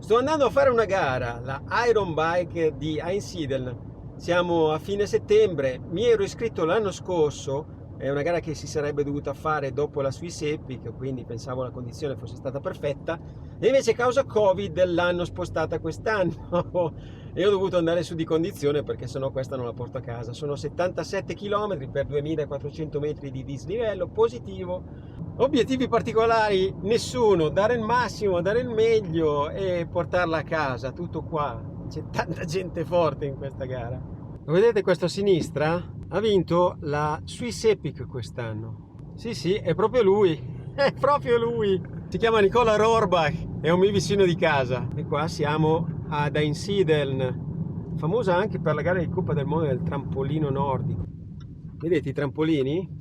Sto andando a fare una gara, la Iron Bike di Einsiedeln. Siamo a fine settembre, mi ero iscritto l'anno scorso, è una gara che si sarebbe dovuta fare dopo la Swiss Epic, quindi pensavo la condizione fosse stata perfetta, e invece a causa Covid l'hanno spostata quest'anno e ho dovuto andare su di condizione perché sennò questa non la porto a casa. Sono 77 km per 2400 metri di dislivello positivo. Obiettivi particolari? Nessuno, dare il massimo, dare il meglio e portarla a casa, tutto qua. C'è tanta gente forte in questa gara. Lo vedete questo a sinistra? Ha vinto la Swiss Epic quest'anno. Sì, è proprio lui, è proprio lui. Si chiama Nicola Rohrbach, è un mio vicino di casa. E qua siamo ad Einsiedeln, famosa anche per la gara di Coppa del Mondo del trampolino nordico. Vedete i trampolini?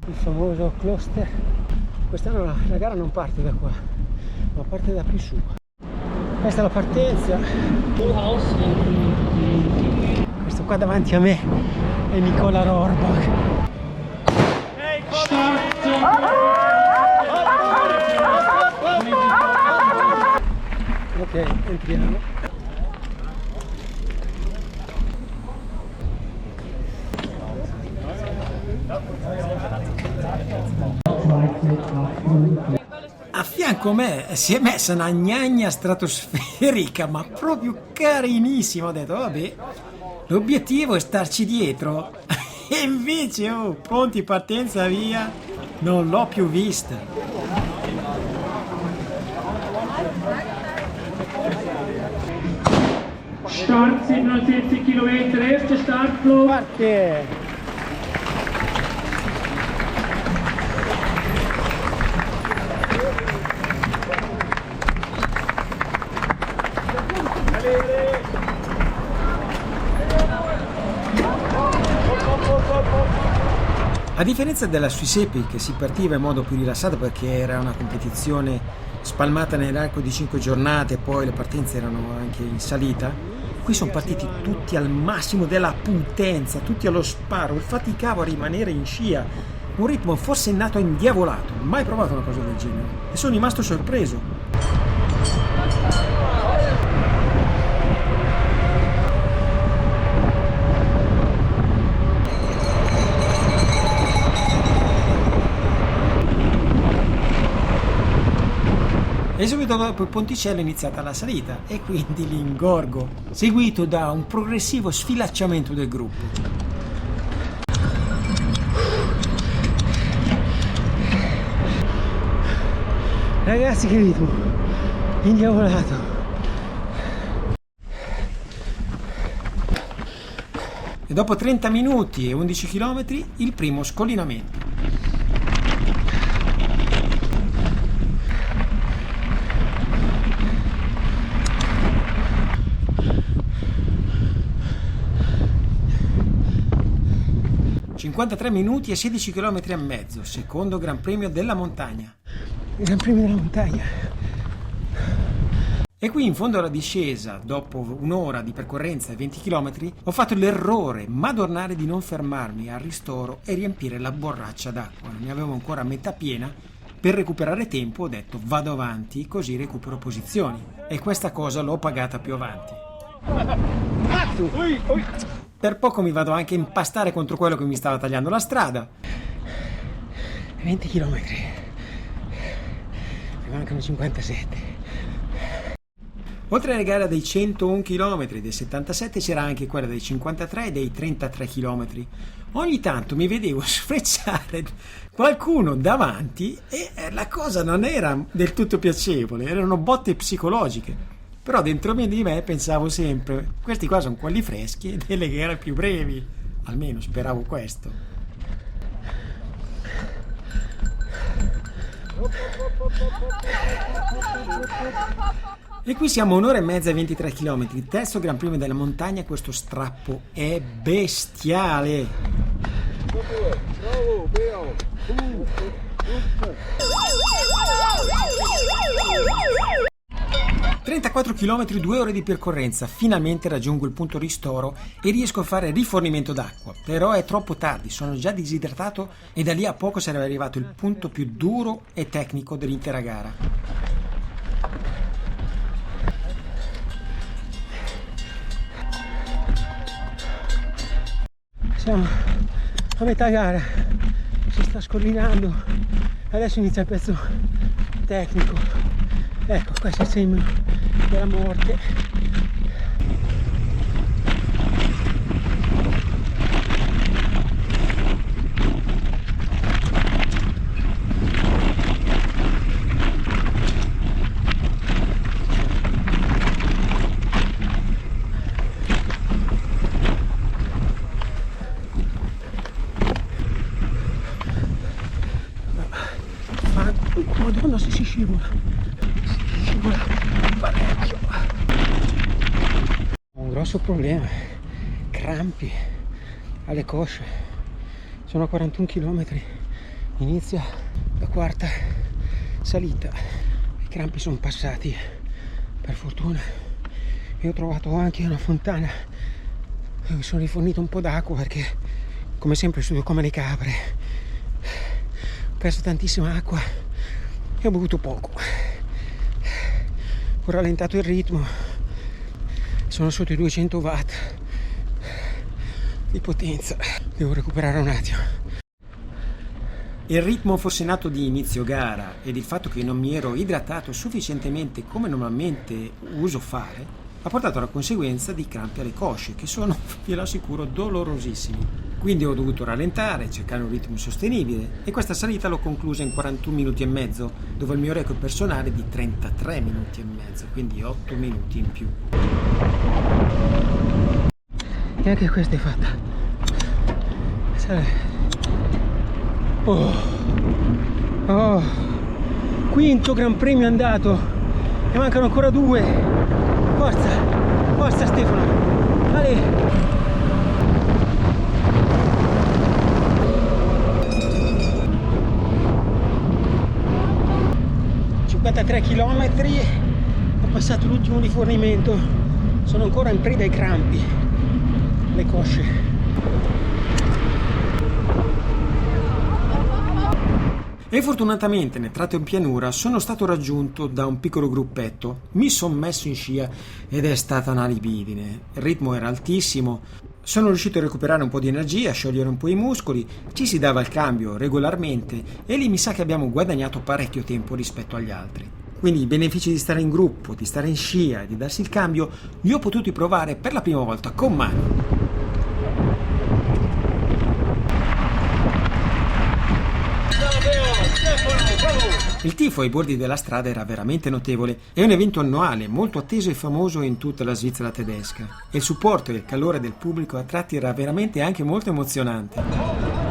Il famoso cluster. Quest'anno la gara non parte da qua, ma parte da più su. Questa è la partenza. Questo qua davanti a me è Nicola Rohrbach. Ok, entriamo. A fianco a me si è messa una gnagna stratosferica, ma proprio carinissima. Ho detto, vabbè, l'obiettivo è starci dietro. E invece, pronti, partenza, via, non l'ho più vista. Start 77 km, erste Startflug. Parte! A differenza della Swiss Epic, si partiva in modo più rilassato perché era una competizione spalmata nell'arco di 5 giornate e poi le partenze erano anche in salita. Qui sono partiti tutti al massimo della potenza, tutti allo sparo, faticavo a rimanere in scia, un ritmo forse nato indiavolato, mai provato una cosa del genere e sono rimasto sorpreso. E subito dopo il ponticello è iniziata la salita e quindi l'ingorgo, seguito da un progressivo sfilacciamento del gruppo. Ragazzi, che ritmo! Indiavolato! E dopo 30 minuti e 11 km il primo scollinamento. ...53 minuti e 16 km e mezzo, secondo Gran Premio della Montagna. Il Gran Premio della Montagna. E qui in fondo alla discesa, dopo un'ora di percorrenza e 20 km, ho fatto l'errore madornale di non fermarmi al ristoro e riempire la borraccia d'acqua. Ne avevo ancora metà piena. Per recuperare tempo ho detto vado avanti, così recupero posizioni. E questa cosa l'ho pagata più avanti. Per poco mi vado anche a impastare contro quello che mi stava tagliando la strada. 20 km. Mi mancano 57. Oltre alle gare dei 101 km e dei 77 c'era anche quella dei 53 e dei 33 km. Ogni tanto mi vedevo sfrecciare qualcuno davanti e la cosa non era del tutto piacevole, erano botte psicologiche. Però dentro di me pensavo sempre, questi qua sono quelli freschi e delle gare più brevi, almeno speravo questo. E qui siamo a un'ora e mezza e 23 km, terzo Gran Premio della Montagna, questo strappo è bestiale. 34 km, 2 ore di percorrenza, finalmente raggiungo il punto ristoro e riesco a fare rifornimento d'acqua, però è troppo tardi, sono già disidratato e da lì a poco sarebbe arrivato il punto più duro e tecnico dell'intera gara. Siamo a metà gara, si sta scollinando, adesso inizia il pezzo tecnico. Ecco, questo è il segno della morte. Madonna, si scivola parecchio. Ho un grosso problema, crampi alle cosce. Sono a 41 km, inizia la quarta salita. I crampi sono passati, per fortuna. E ho trovato anche una fontana dove mi sono rifornito un po' d'acqua, perché come sempre studio come le capre, ho perso tantissima acqua e ho bevuto poco. Ho rallentato il ritmo, sono sotto i 200 watt di potenza, devo recuperare un attimo. Il ritmo forsennato di inizio gara ed il fatto che non mi ero idratato sufficientemente come normalmente uso fare ha portato alla conseguenza di crampi alle cosce, che sono, ve lo assicuro, dolorosissimi. Quindi ho dovuto rallentare, cercare un ritmo sostenibile, e questa salita l'ho conclusa in 41 minuti e mezzo, dove il mio record personale è di 33 minuti e mezzo, quindi 8 minuti in più. E anche questa è fatta. Oh, quinto Gran Premio andato, ne mancano ancora 2. Forza Stefano, Ale. 53 km, ho passato l'ultimo rifornimento, sono ancora in preda ai crampi, le cosce. E fortunatamente nel tratto in pianura sono stato raggiunto da un piccolo gruppetto, mi sono messo in scia ed è stata una libidine, il ritmo era altissimo, sono riuscito a recuperare un po' di energia, a sciogliere un po' i muscoli, ci si dava il cambio regolarmente e lì mi sa che abbiamo guadagnato parecchio tempo rispetto agli altri. Quindi i benefici di stare in gruppo, di stare in scia e di darsi il cambio li ho potuti provare per la prima volta con mano. Il tifo ai bordi della strada era veramente notevole, è un evento annuale molto atteso e famoso in tutta la Svizzera tedesca e il supporto e il calore del pubblico a tratti era veramente anche molto emozionante.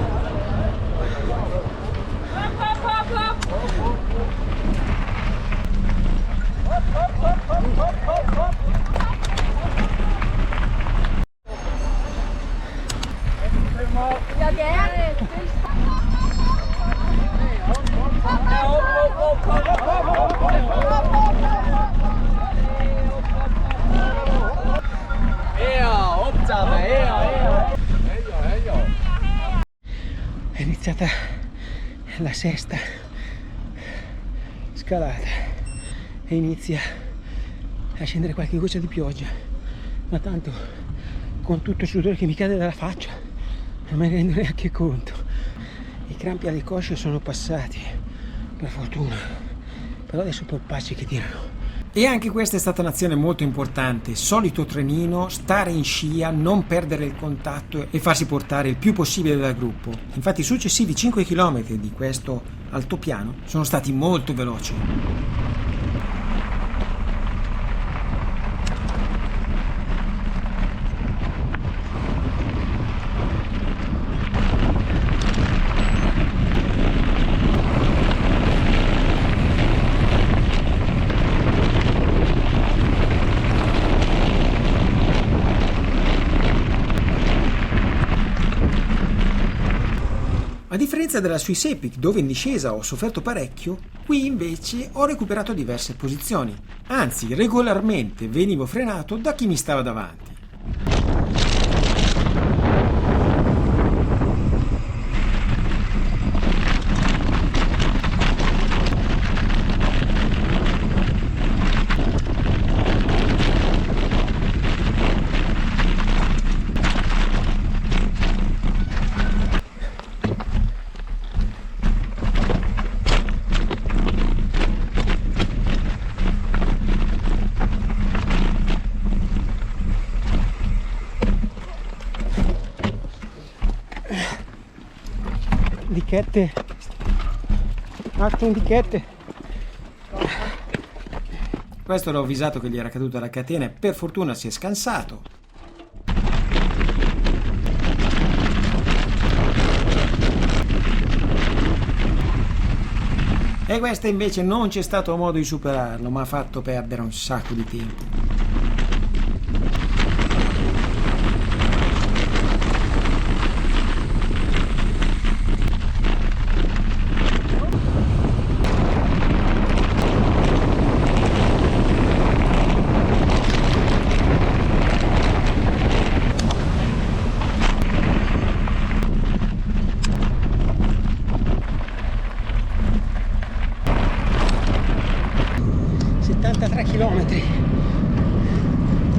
È iniziata la sesta scalata e inizia a scendere qualche goccia di pioggia, ma tanto con tutto il sudore che mi cade dalla faccia non me ne rendo neanche conto. I crampi alle cosce sono passati, per fortuna, però adesso polpacci che tirano. E anche questa è stata un'azione molto importante, solito trenino, stare in scia, non perdere il contatto e farsi portare il più possibile dal gruppo. Infatti i successivi 5 km di questo altopiano sono stati molto veloci. A differenza della Swiss Epic, dove in discesa ho sofferto parecchio, qui invece ho recuperato diverse posizioni. Anzi, regolarmente venivo frenato da chi mi stava davanti. etichette. Etichette. Questo l'ho avvisato che gli era caduta la catena e per fortuna si è scansato. E questa invece non c'è stato modo di superarlo, ma ha fatto perdere un sacco di tempo.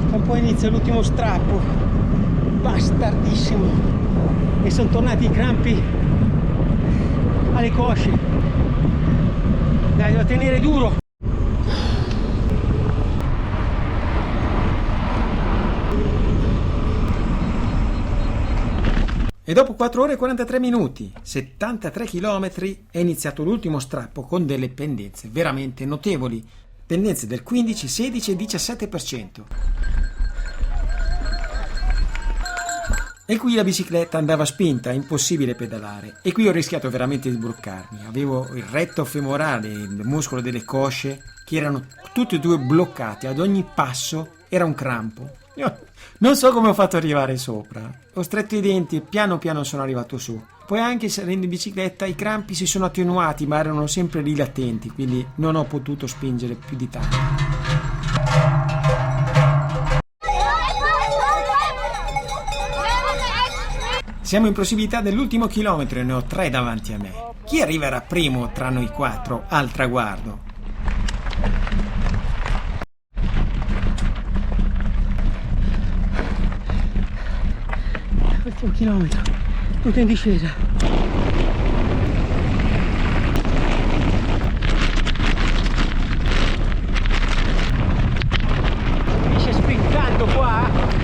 Tra un po' inizia l'ultimo strappo, bastardissimo, e sono tornati i crampi alle cosce. Dai, devo tenere duro. E dopo 4 ore e 43 minuti, 73 km, è iniziato l'ultimo strappo con delle pendenze veramente notevoli. Pendenze del 15, 16 e 17%. E qui la bicicletta andava spinta, impossibile pedalare. E qui ho rischiato veramente di bloccarmi. Avevo il retto femorale, il muscolo delle cosce, che erano tutti e due bloccati. Ad ogni passo era un crampo. Io non so come ho fatto ad arrivare sopra. Ho stretto i denti e piano piano sono arrivato su. Poi anche salendo in bicicletta i crampi si sono attenuati, ma erano sempre lì latenti, quindi non ho potuto spingere più di tanto. Siamo in prossimità dell'ultimo chilometro e ne ho 3 davanti a me. Chi arriverà primo tra noi 4 al traguardo? L'ultimo chilometro, tutto in discesa. Finisce sprintando qua.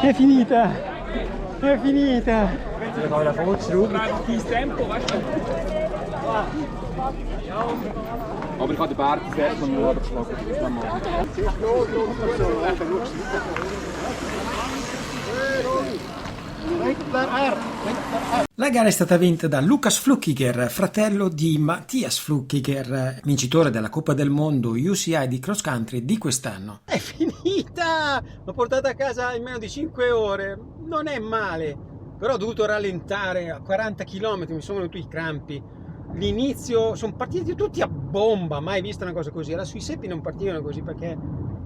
È finita! È finita! Dein Tempo, weißt du? Aber ich habe den Berg sehr von mir geschlagen. La gara è stata vinta da Lukas Flückiger, fratello di Matthias Flückiger, vincitore della Coppa del Mondo UCI di cross country di quest'anno. È finita! L'ho portata a casa in meno di 5 ore, non è male, però ho dovuto rallentare a 40 km, mi sono venuti i crampi. L'inizio sono partiti tutti a bomba, mai visto una cosa così. Era sui seppi non partivano così perché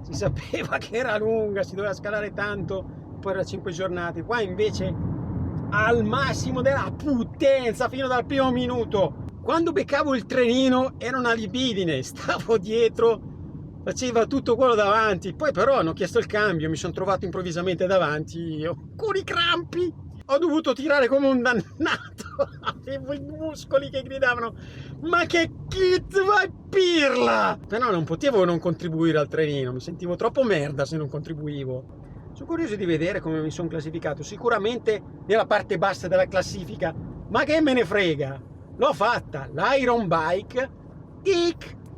si sapeva che era lunga, si doveva scalare tanto, poi era 5 giornate. Qua invece al massimo della potenza fino dal primo minuto. Quando beccavo il trenino era una libidine, stavo dietro, faceva tutto quello davanti. Poi però hanno chiesto il cambio, mi sono trovato improvvisamente davanti io con i crampi. Ho dovuto tirare come un dannato, avevo i muscoli che gridavano ma che kit vai pirla! Però non potevo non contribuire al trenino, mi sentivo troppo merda se non contribuivo. Sono curioso di vedere come mi sono classificato, sicuramente nella parte bassa della classifica, ma che me ne frega, l'ho fatta, l'Iron Bike,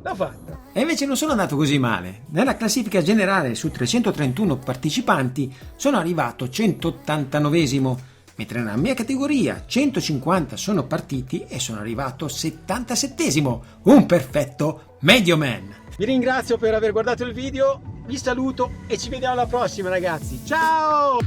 l'ho fatta. E invece non sono andato così male, nella classifica generale su 331 partecipanti sono arrivato 189esimo, mentre nella mia categoria 150 sono partiti e sono arrivato 77esimo, un perfetto medio man. Vi ringrazio per aver guardato il video, vi saluto e ci vediamo alla prossima ragazzi, ciao!